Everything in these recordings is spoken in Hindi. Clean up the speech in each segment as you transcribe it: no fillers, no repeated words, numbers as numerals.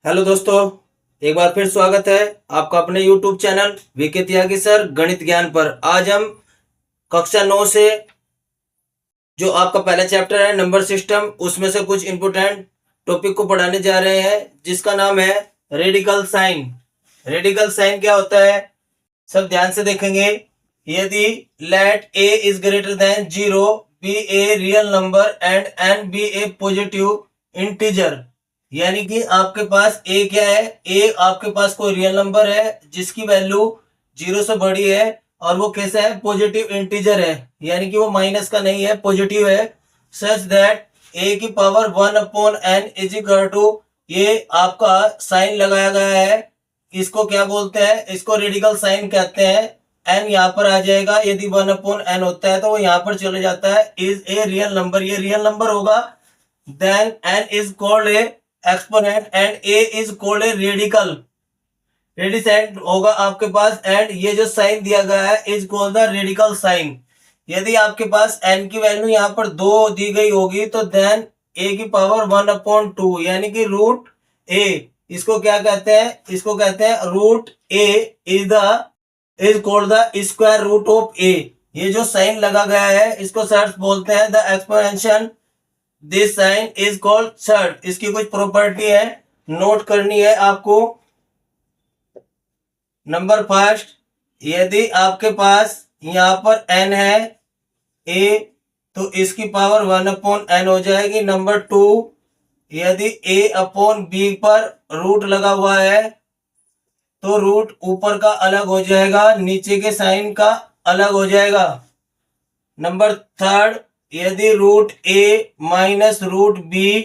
हेलो दोस्तों, एक बार फिर स्वागत है आपका अपने YouTube चैनल वीके त्यागी सर गणित ज्ञान पर। आज हम कक्षा 9 से जो आपका पहला चैप्टर है नंबर सिस्टम, उसमें से कुछ इंपोर्टेंट टॉपिक को पढ़ाने जा रहे हैं जिसका नाम है रेडिकल साइन। रेडिकल साइन क्या होता है, सब ध्यान से देखेंगे। यदि let a is greater than 0, be a real number and n be a positive integer, यानी कि आपके पास ए क्या है, ए आपके पास कोई रियल नंबर है जिसकी वैल्यू 0 से बड़ी है और वो कैसा है, पॉजिटिव इंटीजर है, यानी कि वो माइनस का नहीं है, पॉजिटिव है। सच दैट ए की power 1/n is equal to, ये आपका साइन लगाया गया है, इसको क्या बोलते हैं, इसको रेडिकल साइन कहते हैं। एन यहाँ पर आ जाएगा, यदि 1/n होता है तो वो यहाँ पर चले जाता है। इज ए रियल नंबर, ये रियल नंबर होगा। Then n is called a exponent and a is called a radical. Radicand होगा आपके पास, एंड ये जो साइन दिया गया है is called the radical sign. यदि आपके पास n की वैल्यू यहाँ पर 2 दी गई होगी तो देन a की पावर 1/2 यानी कि रूट a, इसको क्या कहते हैं, इसको कहते हैं root a is called the square root of a। ये जो साइन लगा गया है इसको सर्च बोलते हैं, the exponential this sign is called surd. इसकी कुछ प्रॉपर्टी है, नोट करनी है आपको। नंबर फर्स्ट, यदि आपके पास यहाँ पर n है a, तो इसकी पावर 1/n हो जाएगी। नंबर 2, यदि a/b पर रूट लगा हुआ है तो रूट ऊपर का अलग हो जाएगा, नीचे के साइन का अलग हो जाएगा। नंबर 3, यदि root a minus root b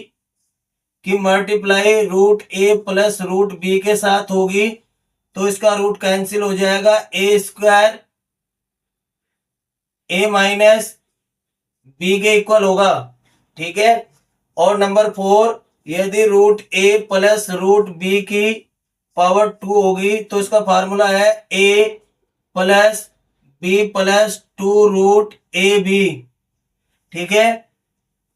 की multiply root a plus root b के साथ होगी तो इसका रूट कैंसिल हो जाएगा, a square a minus b के इक्वल होगा, ठीक है। और नंबर 4, यदि root a plus root b की पावर 2 होगी तो इसका फार्मूला है a plus b plus 2 root a b, ठीक है।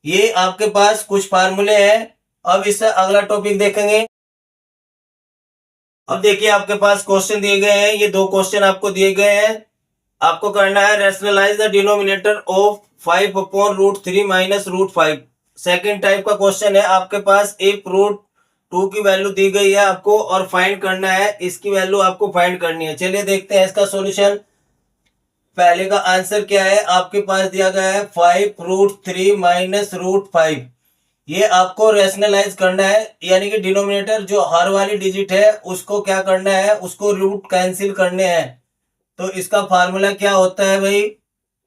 ये आपके पास कुछ फार्मूले हैं। अब इससे अगला टॉपिक देखेंगे। अब देखिए आपके पास क्वेश्चन दिए गए हैं, ये 2 क्वेश्चन आपको दिए गए हैं। आपको करना है rationalise the denominator of 5/√3 minus √5। Second type का क्वेश्चन है, आपके पास एक रूट 2 की वैल्यू दी गई है आपको और फाइंड करना है, इसकी वैल्यू आपको फाइंड करनी है। चलिए देखते हैं इसका सॉल्यूशन। पहले का आंसर क्या है, आपके पास दिया गया है 5√3 माइनस √5। ये आपको रैशनलाइज करना है, यानी कि डिनोमिनेटर जो हर वाली डिजिट है उसको क्या करना है, उसको रूट कैंसिल करने हैं। तो इसका फार्मूला क्या होता है भाई,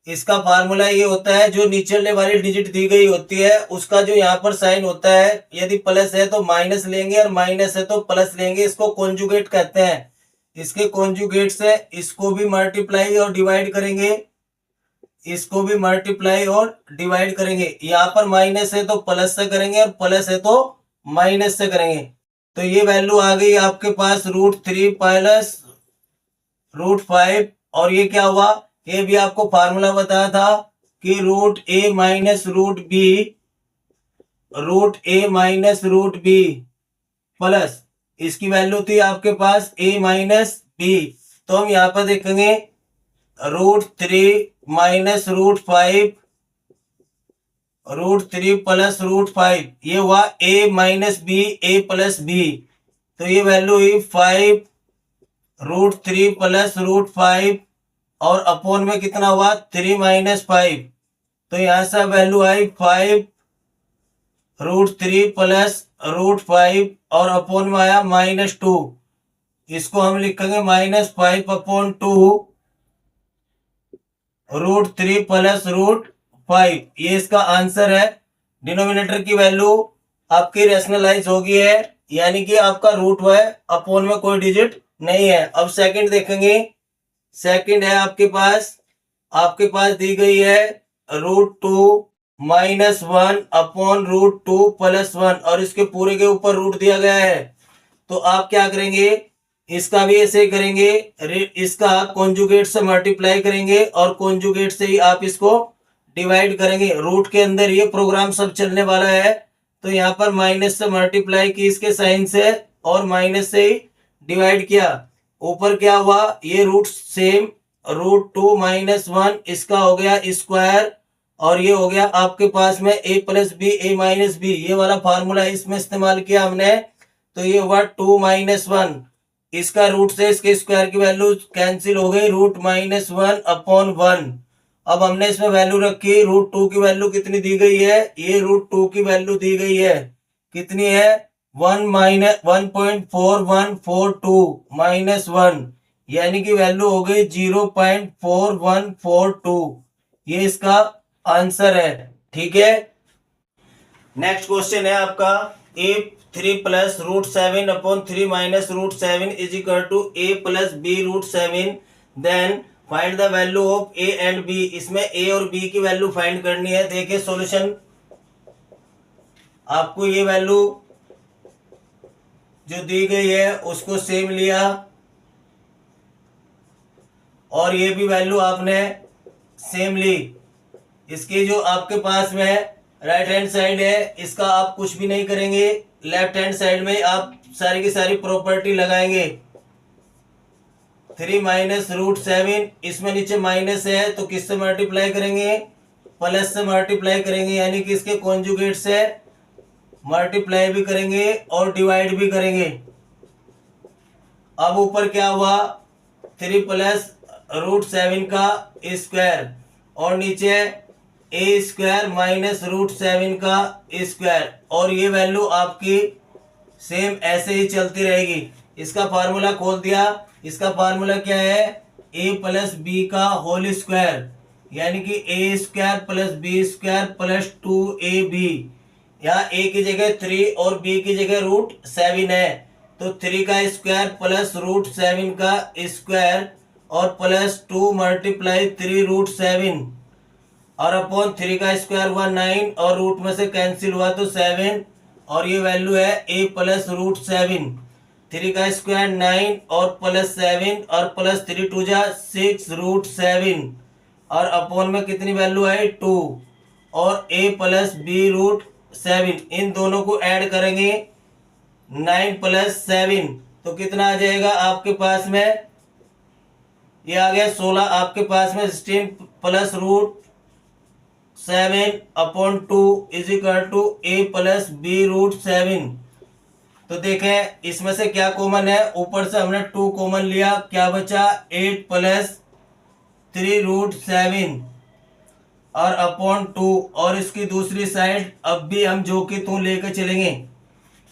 इसका फार्मूला ये होता है, जो नीचे वाली डिजिट दी गई होती है उसका जो यहाँ पर साइन होता है, यदि प्लस है तो माइनस लेंगे और माइनस है तो प्लस लेंगे, इसको कॉन्जुगेट कहते हैं। इसके कॉन्जुगेट से इसको भी मल्टीप्लाई और डिवाइड करेंगे, इसको भी मल्टीप्लाई और डिवाइड करेंगे। यहाँ पर माइनस है तो प्लस से करेंगे और प्लस है तो माइनस से करेंगे। तो ये वैल्यू आ गई आपके पास √3 प्लस √5। और ये क्या हुआ, ये भी आपको फार्मूला बताया था कि रूट ए माइनस रूट बी प्लस इसकी वैल्यू थी आपके पास a माइनस बी। तो हम यहाँ पर देखेंगे √3 माइनस √5 √3 प्लस √5, ये हुआ a minus b, a plus b. तो ये वैल्यू हुई 5√3 प्लस √5 और अपोन में कितना हुआ 3 माइनस 5। तो यहां से वैल्यू आई 5√3 प्लस √5 और अपोन में आया -2। इसको हम लिखेंगे -5/2 √3 प्लस √5। ये इसका आंसर है। डिनोमिनेटर की वैल्यू आपकी रैशनलाइज हो गई है, यानी कि आपका रूट है, अपोन में कोई डिजिट नहीं है। अब सेकंड देखेंगे। सेकंड है आपके पास दी गई है √2 माइनस 1/√2 प्लस 1 और इसके पूरे के ऊपर रूट दिया गया है। तो आप क्या करेंगे, इसका भी ऐसे ही करेंगे, इसका कॉन्जुगेट से मल्टीप्लाई करेंगे और कॉन्जुगेट से ही आप इसको डिवाइड करेंगे। रूट के अंदर ये प्रोग्राम सब चलने वाला है। तो यहाँ पर माइनस से मल्टीप्लाई की इसके साइन से और माइनस से ही डिवाइड किया। ऊपर क्या हुआ, ये रूट सेम, √2 - 1 इसका हो गया स्क्वायर, और ये हो गया आपके पास में a+b a-b, ये वाला फार्मूला इसमें इस्तेमाल किया हमने, तो ये हुआ 2 - 1। इसका रूट से इसके स्क्वायर की वैल्यू कैंसिल हो गई, √-1/1। अब हमने इसमें वैल्यू रखी, √2 की वैल्यू कितनी दी गई है, ये √2 की वैल्यू दी गई है, कितनी है 1-1.4142 - 1, यानी कि वैल्यू हो गई 0.4142। ये इसका आंसर है। ठीक है, नेक्स्ट क्वेश्चन है आपका, if 3 + √7/3 - √7 is equal to a + b √7, then find the value of a and b। इसमें a और b की वैल्यू फाइंड करनी है। देखिए सॉल्यूशन, आपको ये वैल्यू जो दी गई है उसको सेम लिया, और ये भी वैल्यू आपने सेम ली। इसकी जो आपके पास में राइट हैंड साइड है, इसका आप कुछ भी नहीं करेंगे, लेफ्ट हैंड साइड में आप सारी की सारी प्रॉपर्टी लगाएंगे। 3 - √7, इसमें नीचे माइनस है तो किससे मल्टीप्लाई करेंगे, प्लस से मल्टीप्लाई करेंगे, यानी कि इसके कॉन्जुगेट से मल्टीप्लाई भी करेंगे और डिवाइड भी करेंगे। अब ऊपर क्या हुआ, 3 + √7 का स्क्वायर, और नीचे a² - √7 का स्क्वायर, और ये वैल्यू आपकी सेम ऐसे ही चलती रहेगी। इसका फार्मूला खोल दिया, इसका फार्मूला क्या है, a + b का होल स्क्वायर, यानी कि a² + b² + 2ab। यहाँ a की जगह 3 और b की जगह √7 है, तो 3 का स्क्वायर प्लस √7 का स्क्वायर और प्लस 2 × 3 √7, और अपॉन 3 का स्क्वायर हुआ 9, और रूट में से कैंसिल हुआ तो 7, और ये वैल्यू है a + √7। 3 का स्क्वायर 9 और प्लस 7 और प्लस 3 2 जा 6 √7, और अपॉन में कितनी वैल्यू है 2, और a + b √7, इन दोनों को ऐड करेंगे 9 + 7, तो कितना आ जाएगा आपके पास में, ये आ गया 16। आपके पास में 16 + √7/2 is equal to a + b √7। तो देखें इसमें से क्या कॉमन है, ऊपर से हमने 2 कॉमन लिया, क्या बचा 8 + 3 √7 और अपॉन 2, और इसकी दूसरी साइड अब भी हम जो कि तू लेकर चलेंगे,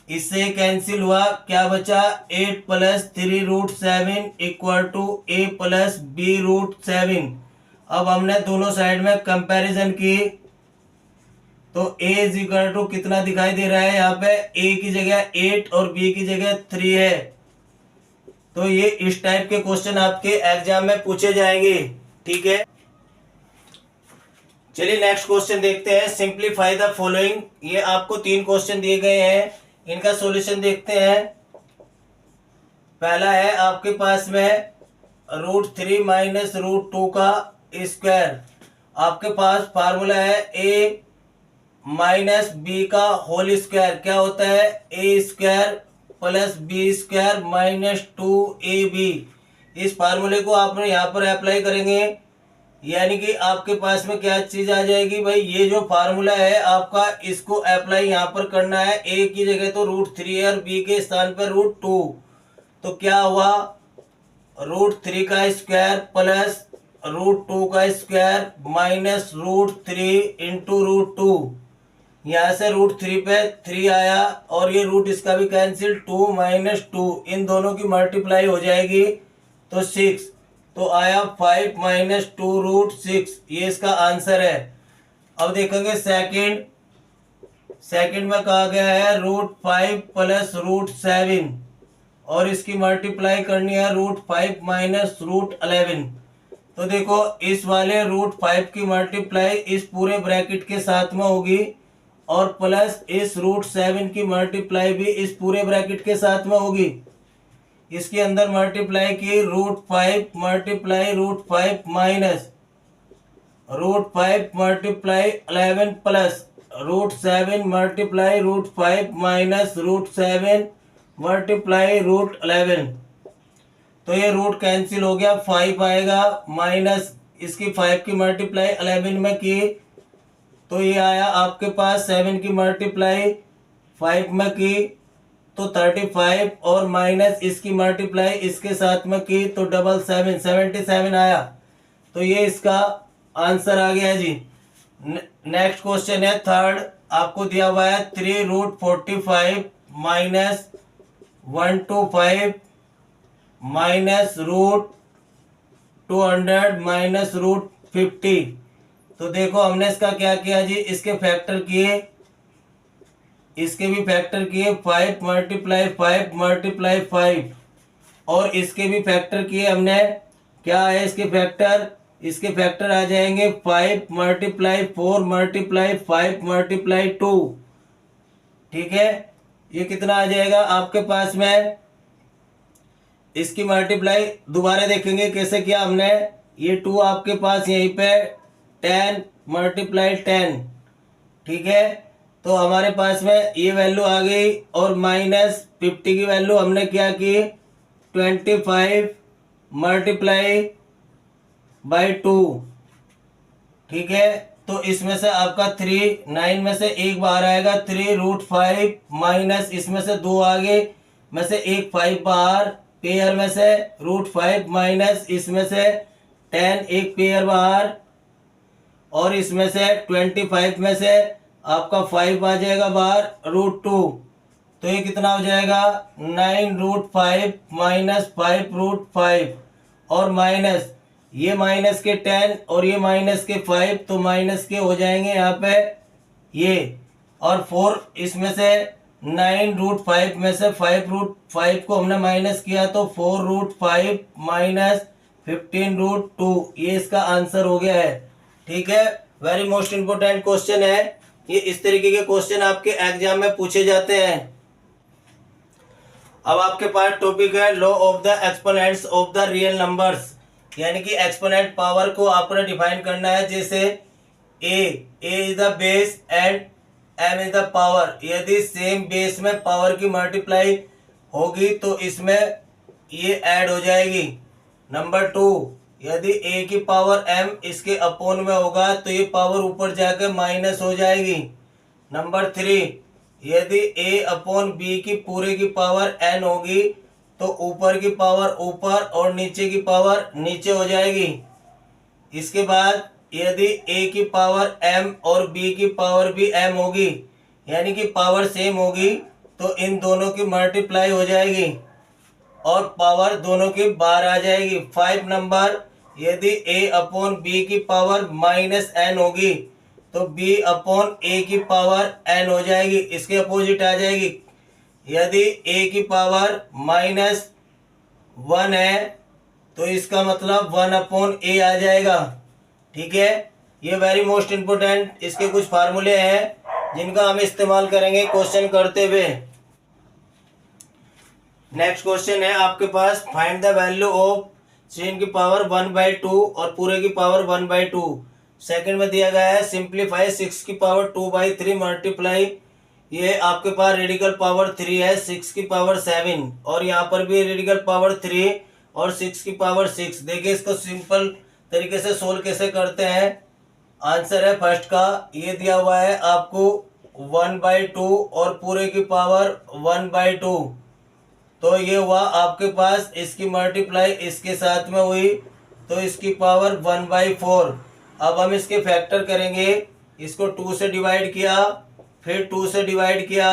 इससे कैंसिल हुआ, क्या बचा 8 + 3 √7 इक्वल टू a + b √7। अब हमने दोनों साइड में कंपैरिजन की, तो a इज इक्वल टू कितना दिखाई दे रहा है, यहाँ पे a की जगह 8 और b की जगह 3 है। तो ये इस टाइप के क्वेश्चन आपके एग्जाम में पूछे जाएंगे। ठीक है, चलिए नेक्स्ट क्वेश्चन देखते हैं, सिंप्लीफाई द फॉलोइंग। ये आपको 3 क्वेश्चन दिए गए हैं, इनका सॉल्यूशन देखते हैं। पहला है आपके पास में √3 - √2 का स्क्वायर। आपके पास फार्मूला है a - b का होल स्क्वायर, क्या होता है a² + b² - 2ab। इस फार्मूले को आपने यहाँ पर अप्लाई करेंगे, यानी कि आपके पास में क्या चीज आ जाएगी भाई, ये जो फार्मूला है आपका, इसको अप्लाई यहाँ पर करना है। a की जगह तो √3 है और b के स्थान पर √2, तो क्या हुआ √3 का स्क्वायर प्लस √2 का स्क्वायर माइनस √3 × √2। यहाँ से √3 पे 3 आया, और ये रूट इसका भी कैंसिल, 2 - 2, इन दोनों की मल्टीप्लाई हो जाएगी तो 6, तो आया 5 - 2 √6, ये इसका आंसर है। अब देखेंगे सेकंड में कहा गया है √5 + √7, और इसकी मल्टीप्लाई करनी है √5 - √11। तो देखो इस वाले √5 की मल्टीप्लाई इस पूरे ब्रैकेट के साथ में होगी, और प्लस इस √7 की मल्टीप्लाई भी इस पूरे ब्रैकेट के साथ में होगी। इसके अंदर मल्टीप्लाई की √5 multiply √5 minus √5 multiply 11 plus √7 multiply √5 minus √7 multiply root 11। तो ये रूट कैंसिल हो गया, 5 आएगा माइनस इसकी 5 की मल्टीप्लाई 11 में की तो ये आया आपके पास 7 की मल्टीप्लाई 5 में की तो 35 और माइनस इसकी मल्टीप्लाई इसके साथ में की तो 77 आया। तो ये इसका आंसर आ गया जी। नेक्स्ट क्वेश्चन है थर्ड, आपको दिया हुआ है 3 root 45 minus 125 minus root 200 minus root 50। तो देखो हमने इसका क्या किया जी, इसके फैक्टर किए, इसके भी फैक्टर किए 5 मल्टीप्लाई 5 मल्टीप्लाई 5 और इसके भी फैक्टर किए हमने। क्या है इसके फैक्टर, इसके फैक्टर आ जाएंगे 5 मल्टीप्लाई 4 मल्टीप्लाई 5 मल्टीप्लाई 2। ठीक है, ये कितना आ जाएगा आपके पास में। इसकी मल्टीप्लाई दोबारा देखेंगे कैसे किया हमने। ये 2 आपके पास यहीं पे 10 मल्टीप्लाई 10। ठीक है, तो हमारे पास में ये वैल्यू आ गई और माइनस 50 की वैल्यू हमने क्या की 25 मल्टीप्लाई बाई 2। ठीक है, तो इसमें से आपका 3 9 में से एक बाहर आएगा 3 रूट 5 माइनस इसमें से 2 आगे में से एक 5 बाहर, पेयर में से रूट 5 माइनस इसमें से 10 एक पेयर बाहर और इसमें से 25 में से आपका 5 आ जाएगा बाहर रूट 2। तो ये कितना हो जाएगा 9 रूट 5 माइनस 5 रूट 5 और माइनस ये माइनस के 10 और ये माइनस के 5 तो माइनस के हो जाएंगे यहाँ पे ये और 4 इसमें से 9 रूट 5 में से 5 रूट 5 को हमने माइनस किया तो 4 रूट 5 माइनस 15 रूट 2। ये इसका आंसर हो गया है। ठीक है, वेरी मोस्ट इंपोर्टेंट क्वेश्चन है ये। इस तरीके के क्वेश्चन आपके एग्जाम में पूछे जाते हैं। अब आपके पास टॉपिक है law of the exponents of the real numbers, यानी कि एक्सपोनेंट पावर को आपने डिफाइन करना है। जैसे A is the base and M is the power, यदि सेम बेस में पावर की मल्टीप्लाई होगी तो इसमें ये ऐड हो जाएगी। नंबर 2, यदि ए की पावर एम इसके अपोन में होगा तो ये पावर ऊपर जाकर माइनस हो जाएगी। नंबर 3, यदि ए अपॉन बी की पूरे की पावर एन होगी तो ऊपर की पावर ऊपर और नीचे की पावर नीचे हो जाएगी। इसके बाद यदि ए की पावर एम और बी की पावर भी एम होगी, यानी कि पावर सेम होगी, तो इन दोनों की मल्टीप्लाई हो जाएगी और पावर दोनों की बाहर आ जाएगी। 5 नंबर, यदि ए अपॉन बी की पावर माइनस एन होगी तो बी अपॉन ए की पावर एन हो जाएगी, इसके अपोजिट आ जाएगी। यदि ए की पावर माइनस 1 है तो इसका मतलब 1 अपॉन ए आ जाएगा। ठीक है, ये वेरी मोस्ट इंपोर्टेंट इसके कुछ फार्मूले हैं जिनका हम इस्तेमाल करेंगे क्वेश्चन करते हुए। नेक्स्ट क्वेश्चन है आपके पास, find the value of sin की पावर 1/2 और पूरे की पावर 1/2। सेकंड में दिया गया है सिंप्लीफाई 6 की पावर 2/3 मल्टीप्लाई, ये आपके पास रेडिकल पावर 3 है 6 की पावर 7 और यहाँ पर भी रेडिकल पावर 3 और 6 की पावर 6। देखिए इसको सिंपल तरीके से सोल्व कैसे करते हैं। आंसर है फर्स्ट का, ये दिया हुआ है आपको 1/2 और पूरे की पावर 1/2, तो ये हुआ आपके पास इसकी मल्टीप्लाई इसके साथ में हुई तो इसकी पावर 1/4। अब हम इसके फैक्टर करेंगे, इसको 2 से डिवाइड किया, फिर 2 से डिवाइड किया,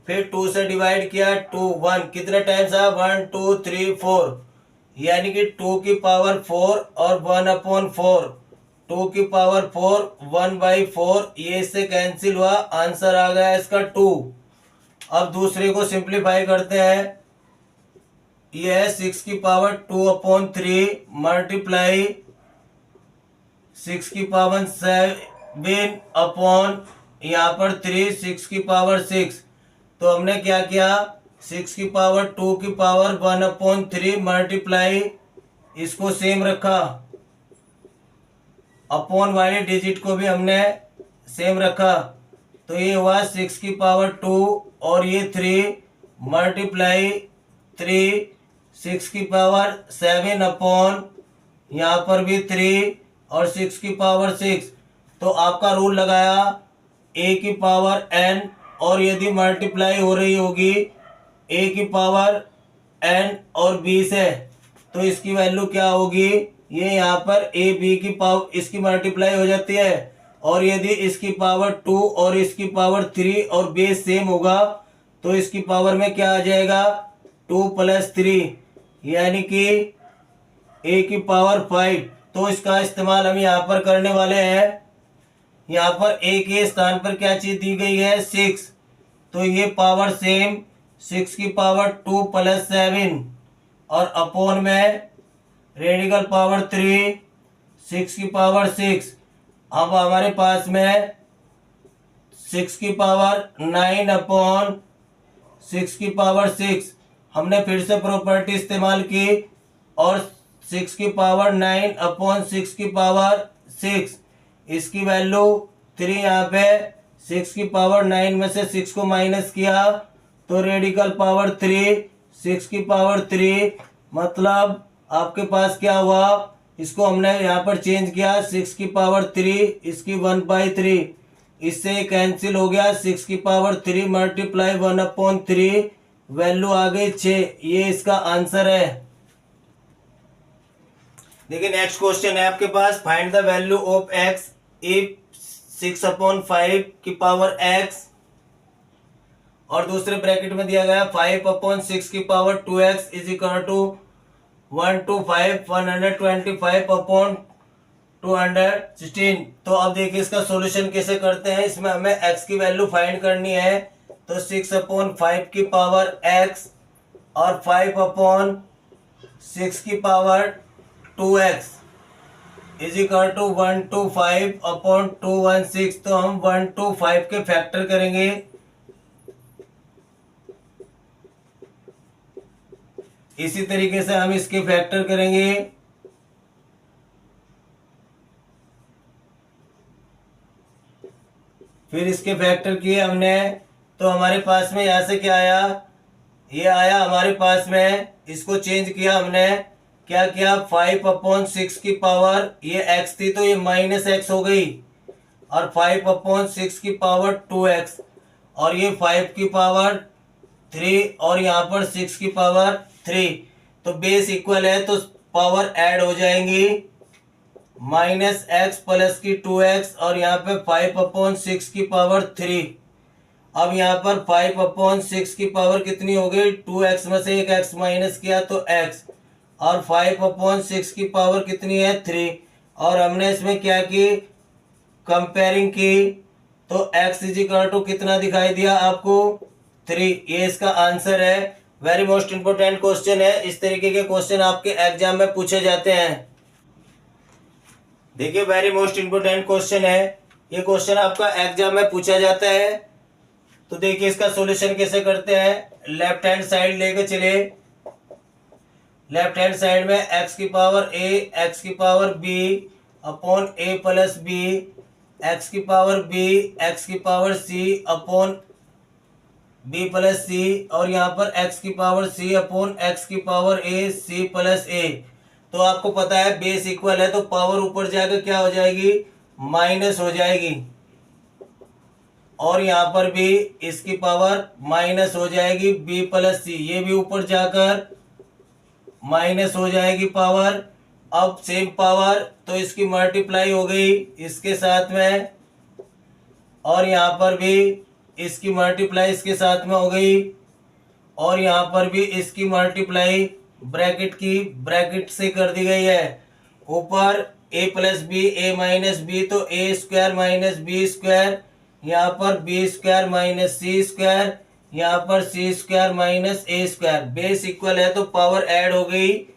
फिर 2 से डिवाइड किया, 2 1 कितने टाइम्स आया 1 2 3 4, यानी कि 2 की पावर 4 और 1/4, 2 की पावर 4 1/4, ये इससे कैंसिल हुआ, आंसर आ गया इसका 2। अब दूसरे को सिंप्लीफाई करते हैं, ये है 6 की पावर 2/3 मल्टीप्लाई 6 की पावर 7 अपॉन यहाँ पर 3 6 की पावर 6। तो हमने क्या किया 6 की पावर 2 की पावर 1/3 मल्टीप्लाई इसको सेम रखा, अपॉन वाले डिजिट को भी हमने सेम रखा, तो ये हुआ 6 की पावर 2 और ये 3 मल्टीप्लाई 3 6 की पावर 7 अपॉन यहाँ पर भी 3 और 6 की पावर 6। तो आपका रूल लगाया a की पावर n, और यदि मल्टीप्लाई हो रही होगी a की पावर n और b से, तो इसकी वैल्यू क्या होगी, ये यहाँ पर a b की पावर इसकी मल्टीप्लाई हो जाती है, और यदि इसकी पावर 2 और इसकी पावर 3 और बेस सेम होगा तो इसकी पावर में क्या आ जाएगा 2 + 3, यानी कि a की पावर 5। तो इसका इस्तेमाल हम यहाँ पर करने वाले हैं। यहाँ पर a के स्थान पर क्या चीज दी गई है 6, तो ये पावर सेम 6 की पावर 2 + 7 और अपॉन में रेडिकल पावर 3 6 की पावर 6। अब हमारे पास में 6 की पावर 9 अपॉन 6 की पावर 6। हमने फिर से प्रॉपर्टी इस्तेमाल की और 6 की पावर 9 अपॉन 6 की पावर 6, इसकी वैल्यू 3 यहाँ पे 6 की पावर 9 में से 6 को माइनस किया तो रेडिकल पावर 3 6 की पावर 3, मतलब आपके पास क्या हुआ, इसको हमने यहाँ पर चेंज किया 6 की पावर 3 इसकी 1/3, इससे कैंसिल हो गया 6 की पावर 3 मल्टीप्लाई 1/3, वैल्यू आ गई 6। ये इसका आंसर है। देखिए नेक्स्ट क्वेश्चन है आपके पास, find the value of x if 6/5 की पावर x, और दूसरे ब्रैकेट में दिया गया 5/6 की power 2x is equal to 125/216। तो अब देखिए इसका सॉल्यूशन कैसे करते हैं। इसमें हमें x की वैल्यू फाइंड करनी है, तो 6/5 की पावर x और 5/6 की power 2x is equal to 125/216। तो हम 125 के फैक्टर करेंगे, इसी तरीके से हम इसके फैक्टर करेंगे। फिर इसके फैक्टर किए हमने, तो हमारे पास में यहाँ से क्या आया, ये आया हमारे पास में, इसको चेंज किया हमने, क्या किया 5/6 की पावर ये x थी तो ये -x हो गई, और 5/6 की पावर 2x, और ये 5 की पावर 3 और यहाँ पर 6 की पावर 3। तो बेस इक्वल है तो पावर ऐड हो जाएंगी, -x प्लस की 2x और यहाँ पे 5/6 की पावर 3। अब यहाँ पर 5/6 की पावर कितनी हो गई, 2x में से एक x माइनस किया तो x, और 5/6 की पावर कितनी है 3, और हमने इसमें क्या की कंपेयरिंग की, तो x इज इक्वल टू कितना दिखाई दिया आपको 3। ये इसका आंसर है। वेरी मोस्ट इंपोर्टेंट क्वेश्चन है, इस तरीके के क्वेश्चन आपके एग्जाम में पूछे जाते हैं। देखिए वेरी मोस्ट इंपोर्टेंट क्वेश्चन है, ये क्वेश्चन आपका एग्जाम में पूछा जाता है। तो देखिए इसका सॉल्यूशन कैसे करते हैं। लेफ्ट हैंड साइड लेके चले, लेफ्ट हैंड साइड में x की पावर a x की power b upon a plus b, x की पावर b x की power c upon b plus c, और यहाँ पर x की पावर c अपॉन x की power a c plus a। तो आपको पता है बेस इक्वल है तो पावर ऊपर जाकर क्या हो जाएगी माइनस हो जाएगी, और यहाँ पर भी इसकी पावर माइनस हो जाएगी b प्लस c, ये भी ऊपर जाकर माइनस हो जाएगी पावर। अब सेम पावर तो इसकी मल्टीप्लाई हो गई इसके साथ में, और यहाँ पर भी इसकी मल्टीप्लाई इसके साथ में हो गई, और यहाँ पर भी इसकी मल्टीप्लाई ब्रैकेट की ब्रैकेट से कर दी गई है। ऊपर a plus b a minus b, तो a square minus b square, यहाँ पर b square minus c square, यहाँ पर c square minus a square. Base equal है तो पावर ऐड हो गई,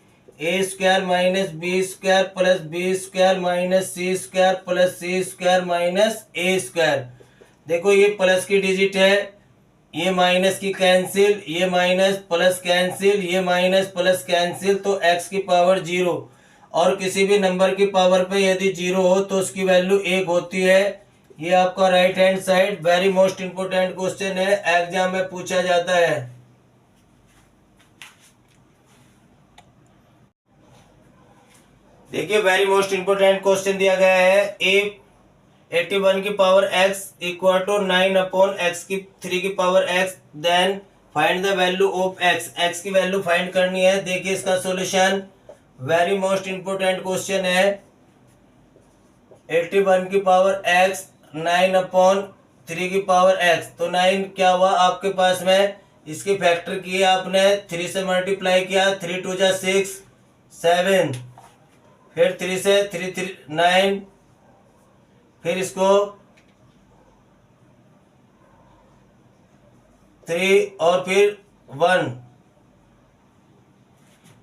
a square minus b square plus b square minus c square plus c square minus a square. देखो ये प्लस की डिजिट है, ये माइनस की कैंसिल, ये माइनस प्लस कैंसिल, ये माइनस प्लस कैंसिल, तो x की पावर 0, और किसी भी नंबर की पावर पे यदि 0 हो तो उसकी वैल्यू 1 होती है। ये आपका right hand side very most important question है, एग्जाम में पूछा जाता है। देखिए वेरी मोस्ट इंपोर्टेंट क्वेश्चन दिया गया है, इफ 81 की power x equal to 9 upon x की 3 की power x, then find the value of x, x की वैल्यू फाइंड करनी है। देखिए इसका solution, very most important question है। 81 की पावर x 9 अपॉन 3 की पावर x, तो 9 क्या हुआ आपके पास में, इसकी फैक्टर की आपने 3 से मल्टीप्लाई किया, 3 2 जा 6 7, फिर 3 से 3 3 9, फिर इसको 3 और फिर 1,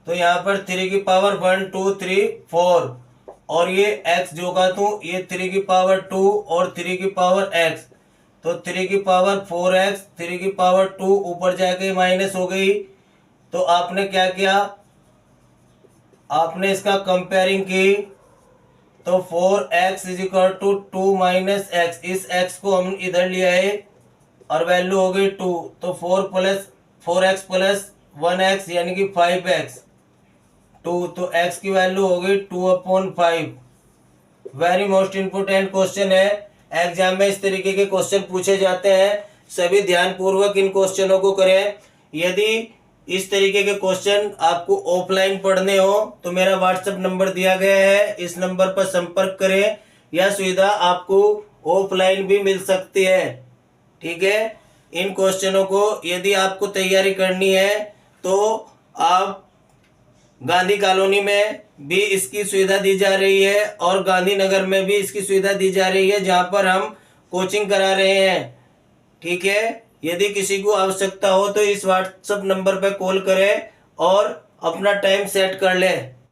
तो यहाँ पर 3 की पावर 1 2 3 4, और ये x जो का तू ये 3 की पावर 2 और 3 की पावर x, तो 3 की पावर 4x 3 की पावर 2 ऊपर जाके माइनस हो गई। तो आपने क्या किया, आपने इसका कंपेयरिंग की, तो 4x is equal to 2 minus x, इस x को हम इधर ले आए और वैल्यू हो गई 2, तो 4x प्लस 1x यानी कि 5x 2, तो x की वैल्यू हो गई 2/5। वेरी मोस्ट इंपोर्टेंट क्वेश्चन है, एग्जाम में इस तरीके के क्वेश्चन पूछे जाते हैं, सभी ध्यान पूर्वक इन क्वेश्चनों को करें। यदि इस तरीके के क्वेश्चन आपको ऑफलाइन पढ़ने हो तो मेरा व्हाट्सएप नंबर दिया गया है, इस नंबर पर संपर्क करें। यह सुविधा आपको ऑफलाइन भी मिल सकती है, ठीक है। इन क्वेश्चनों को यदि आपको तैयारी करनी है तो आप गांधी कॉलोनी में भी इसकी सुविधा दी जा रही है और गांधीनगर में भी इसकी सुविधा दी जा रही है, जहां पर हम कोचिंग करा रहे हैं, ठीक है। यदि किसी को आवश्यकता हो तो इस व्हाट्सएप नंबर पर कॉल करें और अपना टाइम सेट कर लें।